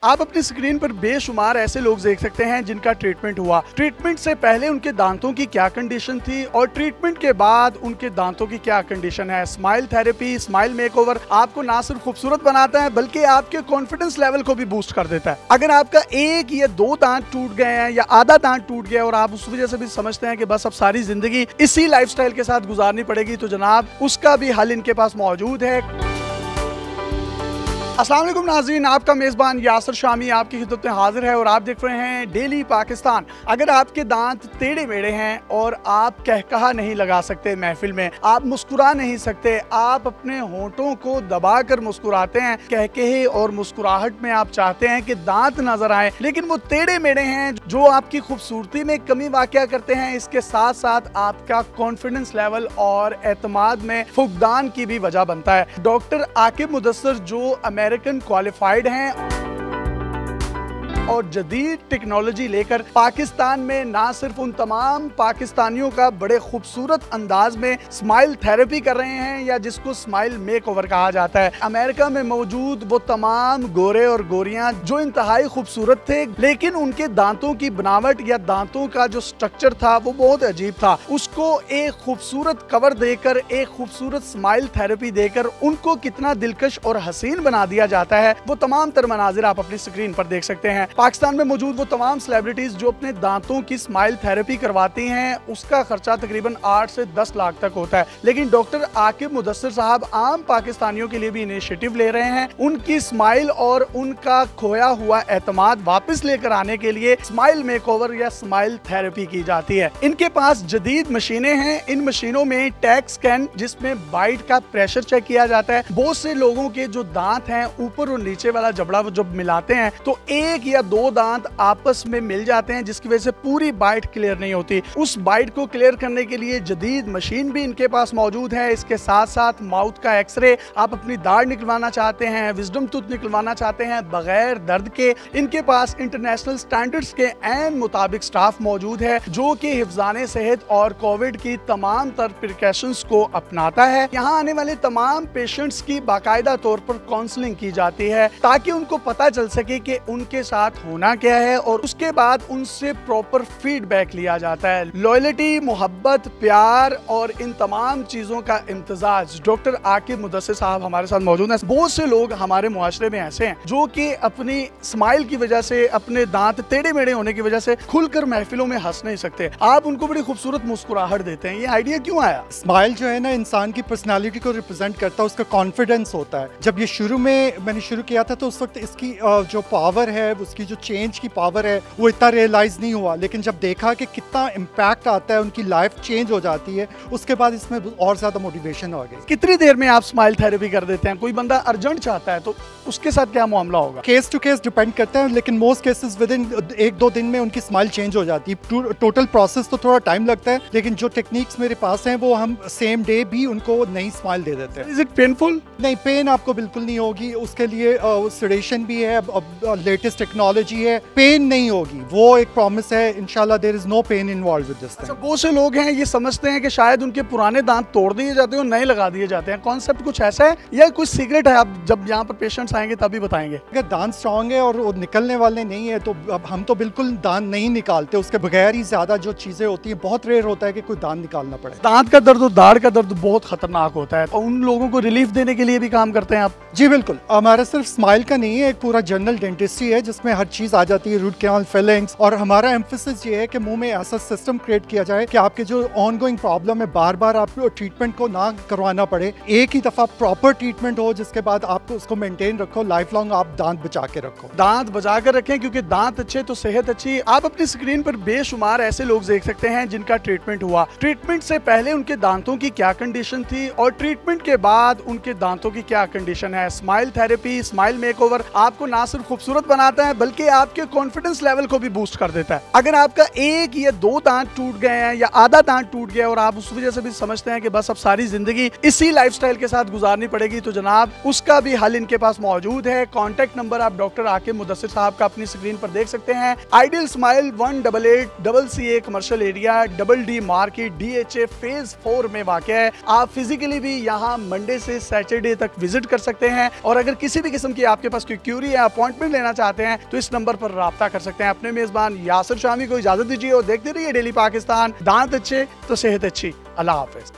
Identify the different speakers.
Speaker 1: आप अपनी स्क्रीन पर बेशुमार ऐसे लोग देख सकते हैं जिनका ट्रीटमेंट हुआ। ट्रीटमेंट से पहले उनके दांतों की क्या कंडीशन थी और ट्रीटमेंट के बाद उनके दांतों की क्या कंडीशन है। स्माइल थेरेपी, स्माइल मेकओवर आपको ना सिर्फ खूबसूरत बनाता है बल्कि आपके कॉन्फिडेंस लेवल को भी बूस्ट कर देता है। अगर आपका एक या दो दांत टूट गए हैं या आधा दांत टूट गया और आप उस वजह से भी समझते हैं कि बस अब सारी जिंदगी इसी लाइफस्टाइल के साथ गुजारनी पड़ेगी, तो जनाब उसका भी हल इनके पास मौजूद है। अस्सलाम वालेकुम नाज़रीन, आपका मेज़बान यासर शामी आपकी खिदमत में हाजिर है और आप देख रहे हैं डेली पाकिस्तान। अगर आपके दांत टेढ़े मेढ़े हैं और आप कहकहा नहीं लगा सकते महफिल में, आप मुस्कुरा नहीं सकते, आप अपने होंठों को दबाकर मुस्कुराते हैं, कहकहे और मुस्कुराहट में आप चाहते हैं कि दांत नजर आए लेकिन वो टेढ़े मेढ़े हैं जो आपकी खूबसूरती में कमी वाक़या करते हैं, इसके साथ साथ आपका कॉन्फिडेंस लेवल और एतमाद में फुकदान की भी वजह बनता है। डॉक्टर आकिब मुदस्सर जो अमेरिकन क्वालिफाइड हैं और जदीद टेक्नोलॉजी लेकर पाकिस्तान में ना सिर्फ उन तमाम पाकिस्तानियों का बड़े खूबसूरत अंदाज में स्माइल थेरेपी कर रहे हैं या जिसको स्माइल मेकओवर कहा जाता है। अमेरिका में मौजूद वो तमाम गोरे और गोरियां जो इंतहाई खूबसूरत थे लेकिन उनके दांतों की बनावट या दांतों का जो स्ट्रक्चर था वो बहुत अजीब था, उसको एक खूबसूरत कवर देकर, एक खूबसूरत स्माइल थेरेपी देकर उनको कितना दिलकश और हसीन बना दिया जाता है, वो तमाम तर मनाजिर आप अपनी स्क्रीन पर देख सकते हैं। पाकिस्तान में मौजूद वो तमाम सेलिब्रिटीज जो अपने दांतों की स्माइल थेरेपी करवाती हैं, उसका खर्चा तकरीबन 8 से 10 लाख तक होता है। लेकिन डॉक्टर आकिब मुदस्सर साहब आम पाकिस्तानियों के लिए भी इनिशिएटिव ले रहे हैं। उनकी स्माइल और उनका खोया हुआ एतमाद वापस लेकर आने के लिए स्माइल मेकओवर या स्माइल थेरेपी की जाती है। इनके पास जदीद मशीनें हैं। इन मशीनों में टैग स्कैन जिसमें बाइट का प्रेशर चेक किया जाता है। बहुत से लोगों के जो दांत हैं ऊपर और नीचे वाला जबड़ा जब मिलाते हैं तो एक या दो दांत आपस में मिल जाते हैं जिसकी वजह से पूरी बाइट क्लियर नहीं होती। उस बाइट को क्लियर करने के लिए जदीद मशीन भी इनके पास मौजूद है। इसके साथ साथ माउथ का एक्सरे, आप अपनी दाढ़ निकलवाना चाहते हैं, विजडम टूथ निकलवाना चाहते हैं बगैर दर्द के, इनके पास इंटरनेशनल स्टैंडर्ड्स के ऐन मुताबिक स्टाफ मौजूद है जो कि हिफ्ज़ाने सेहत और कोविड की तमाम तर प्रिकॉशंस को अपनाता है। यहाँ आने वाले तमाम पेशेंट्स की बाकायदा तौर पर काउंसलिंग की जाती है ताकि उनको पता चल सके कि उनके साथ होना क्या है और उसके बाद उनसे प्रॉपर फीडबैक लिया जाता है। लॉयल्टी, मोहब्बत, प्यार और इन तमाम चीजों का इम्तजाज डॉक्टर आकिब मुदस्सर साहब हमारे साथ मौजूद हैं। बहुत से लोग हमारे मुआशरे में ऐसे हैं जो कि अपनी स्माइल की वजह से, अपने दांत टेढ़े मेढ़े होने की वजह से खुलकर महफिलों में हंस नहीं सकते। आप उनको बड़ी खूबसूरत मुस्कुराहट देते हैं, ये आइडिया क्यों आया?
Speaker 2: स्माइल जो है ना इंसान की पर्सनालिटी को रिप्रेजेंट करता है, उसका कॉन्फिडेंस होता है। जब ये मैंने शुरू किया था तो उस वक्त इसकी जो पावर है, उसकी जो चेंज की पावर है वो इतना रियलाइज नहीं हुआ, लेकिन जब देखा कि कितना इम्पैक्ट आता है, उनकी लाइफ चेंज हो जाती है, उसके बाद इसमें और ज्यादा मोटिवेशन आ गई।
Speaker 1: कितनी देर में आप स्माइल थेरेपी कर देते हैं? कोई बंदा अर्जेंट चाहता है तो उसके साथ क्या मामला होगा?
Speaker 2: केस टू केस डिपेंड करता है, लेकिन मोस्ट केसेस विद इन 1-2 दिन में उनकी स्माइल चेंज हो जाती है। टोटल प्रोसेस तो थोड़ा टाइम लगता है, लेकिन जो टेक्निक्स मेरे पास हैं वो हम सेम डे भी उनको नई स्माइल दे देते हैं।
Speaker 1: Is it painful?
Speaker 2: नहीं, पेन आपको बिल्कुल नहीं होगी। उसके लिए सेडेशन भी है, लेटेस्ट टेक्नोलॉजी है, पेन नहीं होगी, वो एक प्रॉमिस है। इंशाल्लाह there is no pain involve with this thing.
Speaker 1: बहुत से लोग हैं ये समझते हैं कि शायद उनके पुराने दांत तोड़ दिए जाते हैं और नए लगा दिए जाते हैं। कॉन्सेप्ट कुछ ऐसा है या कुछ सीक्रेट है? आप जब यहाँ पर पेशेंट्स आएंगे तभी बताएंगे।
Speaker 2: अगर दांत स्ट्रॉन्ग है और वो निकलने वाले नहीं है तो अब हम तो बिल्कुल दांत नहीं निकालते, उसके बगैर ही ज्यादा जो चीजें होती है, बहुत रेयर होता है कि कोई दांत निकालना पड़े।
Speaker 1: दांत का दर्द और दाढ़ का दर्द बहुत खतरनाक होता है और उन लोगों को रिलीफ देने के लिए भी काम करते हैं आप?
Speaker 2: जी बिल्कुल, हमारा सिर्फ स्माइल का नहीं है, एक पूरा जनरल डेंटिस्ट्री है जिसमें हर चीज आ जाती है, रूट कैनाल, फिलिंग्स, और हमारा एम्फेसिस ये है कि मुंह में ऐसा सिस्टम क्रिएट किया जाए कि आपके जो ऑनगोइंग प्रॉब्लम है बार बार आपको ट्रीटमेंट को ना करवाना पड़े, एक ही दफा प्रॉपर ट्रीटमेंट हो जिसके बाद आपको उसको मेंटेन रखो, लाइफ लॉन्ग आप दांत बचा के रखो।
Speaker 1: दांत बचा कर रखें क्योंकि दांत अच्छे तो सेहत अच्छी। आप अपनी स्क्रीन पर बेशुमार ऐसे लोग देख सकते हैं जिनका ट्रीटमेंट हुआ। ट्रीटमेंट से पहले उनके दांतों की क्या कंडीशन थी और ट्रीटमेंट के बाद उनके दांतों की क्या कंडीशन है। स्माइल थेरेपी, स्माइल मेकओवर आपको ना सिर्फ खूबसूरत बनाता है बल्कि बल्कि आपके कॉन्फिडेंस लेवल को भी बूस्ट कर देता है। अगर आपका एक या दो दांत टूट गए हैं या आधा दांत टूट गया और आप उस वजह से भी समझते हैं कि बस अब सारी जिंदगी इसी लाइफस्टाइल के साथ गुजारनी पड़ेगी, तो जनाब उसका भी हल इनके पास मौजूद है। कॉन्टेक्ट नंबर आप डॉक्टर आकिब मुदस्सिर साहब का अपनी स्क्रीन पर देख सकते हैं। Ideal smile 188CA commercial area, DD market, DHA phase 4 में वाक़या है। आप फिजिकली भी यहाँ मंडे से सैटरडे तक विजिट कर सकते हैं और अगर किसी भी किस्म की आपके पास कोई क्यूरी या अपॉइंटमेंट लेना चाहते हैं तो इस नंबर पर राब्ता कर सकते हैं। अपने मेजबान यासिर शामी को इजाजत दीजिए और देखते रहिए डेली पाकिस्तान। दांत अच्छे तो सेहत अच्छी। अल्लाह हाफिज।